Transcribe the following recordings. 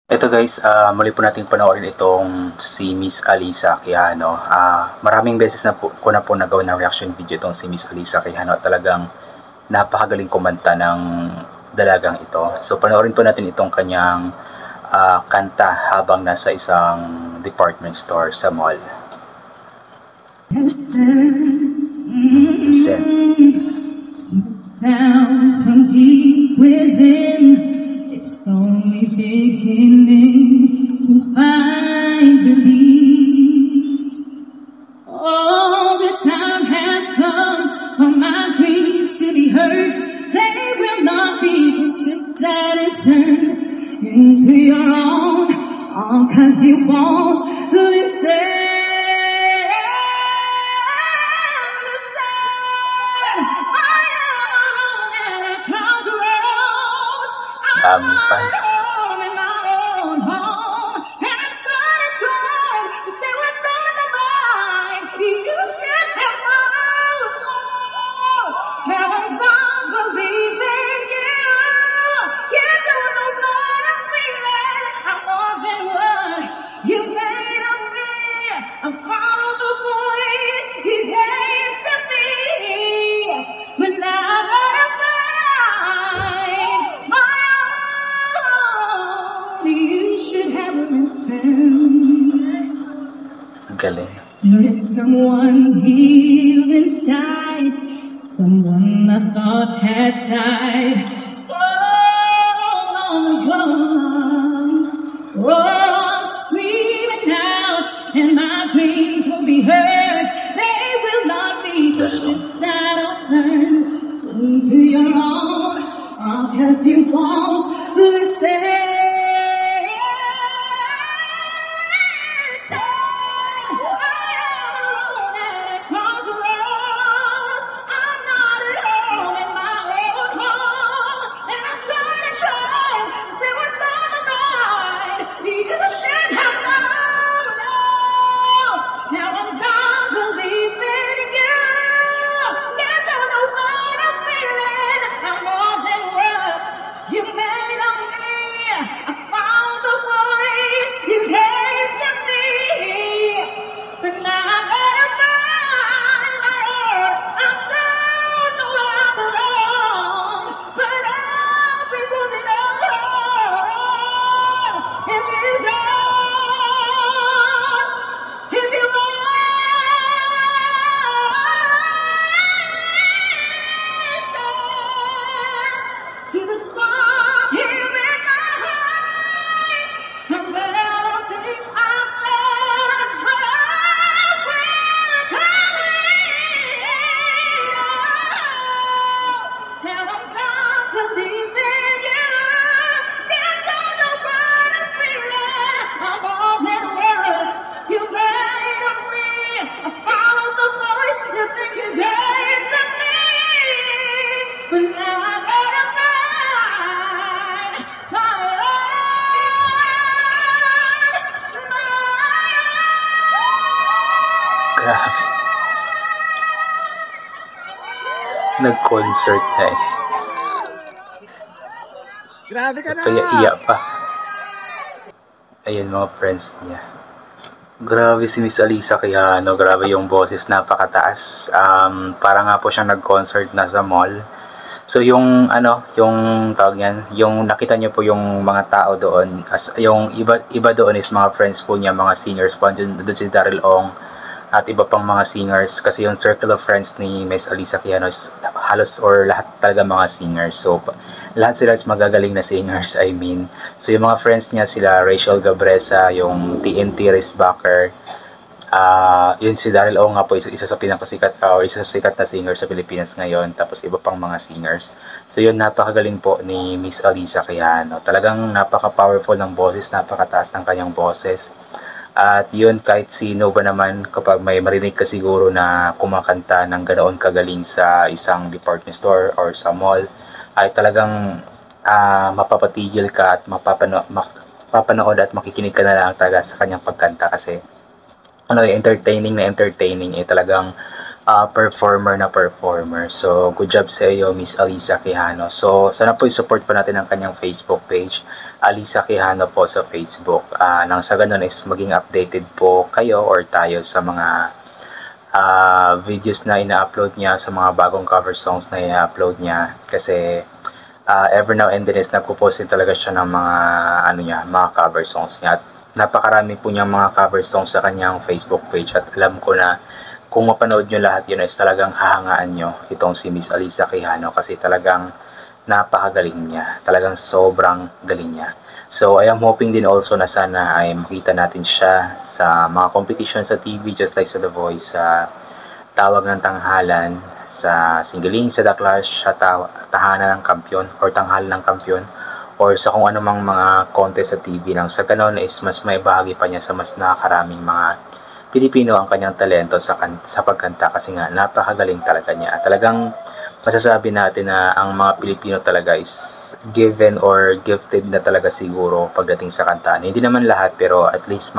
Ito guys, muli po nating panoorin itong si Miss Alisa Quijano. Maraming beses na po, ko na po nagawa ng reaction video itong si Miss Alisa Quijano at talagang napakagaling kumanta ng dalagang ito. So panoorin po natin itong kanyang kanta habang nasa isang department store sa mall. Listen. Sound from deep within, it's only beginning to find release. Oh, the time has come for my dreams to be heard. They will not be pushed aside and turned into your own, all 'cause you won't listen. Fans. Galing. There is someone here inside, someone I thought had died so long ago. Oh, screaming out, and my dreams will be heard. They will not be pushed aside or turned into your own, all 'cause you won't listen. Grabe. Nag-concert na eh. Grabe ka na! Kaya iya pa. Ayun mga friends niya. Grabe si Miss Alisa Quijano. Grabe yung boses, napakataas. Para nga po siyang nag-concert na sa mall. So yung yung tawag niyan, yung nakita niyo po yung mga tao doon, yung iba doon is mga friends po niya, mga singers po. Doon si Daryl Ong at iba pang mga singers, kasi yung circle of friends ni Miss Alisa Quijano is halos or lahat talaga mga singers. So lahat sila is magagaling na singers, I mean. So yung mga friends niya sila Rachel Gabresa, yung TNT Race Backer, yun si Daryl O nga po, isa sa pinakasikat isa sa sikat na singer sa Pilipinas ngayon, tapos iba pang mga singers. So yun, napakagaling po ni Miss Alisa Quijano. Talagang napaka-powerful ng boses, napakataas ng kanyang boses. At yun, kahit sino ba naman, kapag may marinig ka siguro na kumakanta ng ganoon kagaling sa isang department store or sa mall, ay talagang mapapatigil ka at mapapanood at makikinig ka na lang talaga sa kanyang pagkanta, kasi entertaining na entertaining, talagang performer. So, good job sa iyo, Miss Alisa Quijano. So, sana po i-support po natin ang kanyang Facebook page, Alisa Quijano po sa Facebook. Nang sa ganun is maging updated po kayo or tayo sa mga videos na ina-upload niya, sa mga bagong cover songs na ina-upload niya. Kasi, every now and then is nagpo-post din talaga siya ng mga cover songs niya. At napakarami po niyang mga cover songs sa kanyang Facebook page. At alam ko na kung mapanood nyo lahat yun is talagang hahangaan nyo itong si Miss Alisa Quijano kasi talagang napakagaling niya. Talagang sobrang galing niya. So, I am hoping din also na sana ay makita natin siya sa mga competition sa TV just like sa The Voice, sa Tawag ng Tanghalan, sa Singiling, sa The Clash, sa Tahanan ng Kampiyon or Tanghalan ng Kampiyon or sa kung anumang mga contest sa TV nang sa ganon is mas may bahagi pa niya sa mas nakakaraming mga Pilipino ang kanyang talento sa pagkanta kasi nga napakagaling talaga niya. Talagang masasabi natin na ang mga Pilipino talaga is given or gifted na talaga siguro pagdating sa kantaan. Hindi naman lahat pero at least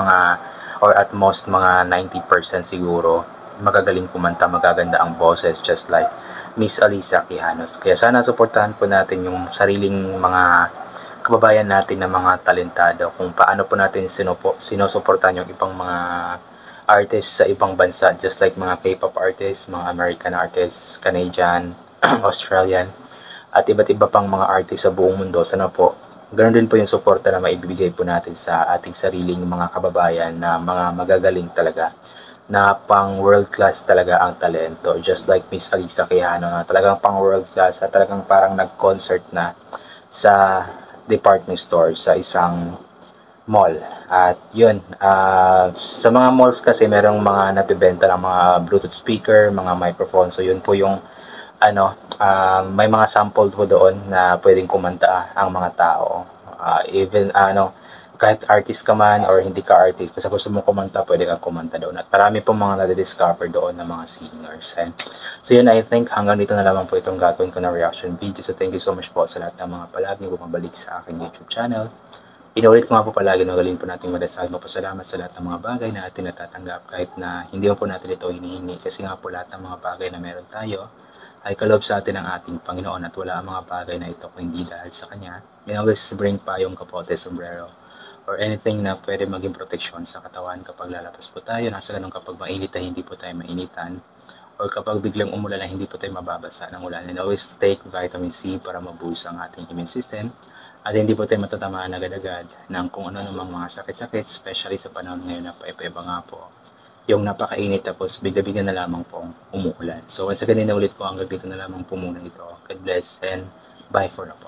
or at most mga 90% siguro magagaling kumanta, magaganda ang boses just like Miss Alisa Quijano. Kaya sana suportahan po natin yung sariling mga kababayan natin na mga talentado kung paano po natin sinusuportahan yung ibang mga artists sa ibang bansa just like mga K-pop artists, mga American artists, Canadian, Australian at iba't iba pang mga artists sa buong mundo. Sana po ganoon din po yung suporta na maibibigay po natin sa ating sariling mga kababayan na mga magagaling talaga na pang world class talaga ang talento just like Miss Alisa Quijano na talagang pang world class at talagang parang nag-concert na sa department store sa isang mall. At yun, sa mga malls kasi merong mga nagbebenta ng mga Bluetooth speaker, mga microphone. So yun po yung may mga sample po doon na pwedeng kumanta ang mga tao. Even kahit artist ka man or hindi ka artist, basta gusto mong kumanta, pwede kang kumanta doon. At marami pong mga nadidiscover doon ng mga singers. And so yun, I think hanggang dito na lamang po itong gagawin ko na reaction video. So thank you so much po sa lahat ng mga palaging bumabalik sa aking YouTube channel. Inuulit ko nga po palagi na galing po nating madasal, mapasalamat sa lahat ng mga bagay na ating natatanggap kahit na hindi po natin ito hinihingi kasi nga po lahat ng mga bagay na meron tayo ay kaloob sa atin ng ating Panginoon at wala ang mga bagay na ito kung hindi dahil sa Kanya. And always bring payong, kapote, sombrero or anything na pwede maging proteksyon sa katawan kapag lalabas po tayo. Nasa ganun kapag mainit ay hindi po tayo mainitan or kapag biglang umulan ay hindi po tayo mababasa ng ulan. And always take vitamin C para ma-boost ang ating immune system. At hindi po tayo matatamaan agad-agad ng kung ano namang mga sakit-sakit, especially sa panahon ngayon na paiba-iba nga po. Yung napakainit tapos bigla-bigla na lamang pong umuulan. So once again, ulit ko hanggang dito na lamang po muna ito. God bless and bye for now po.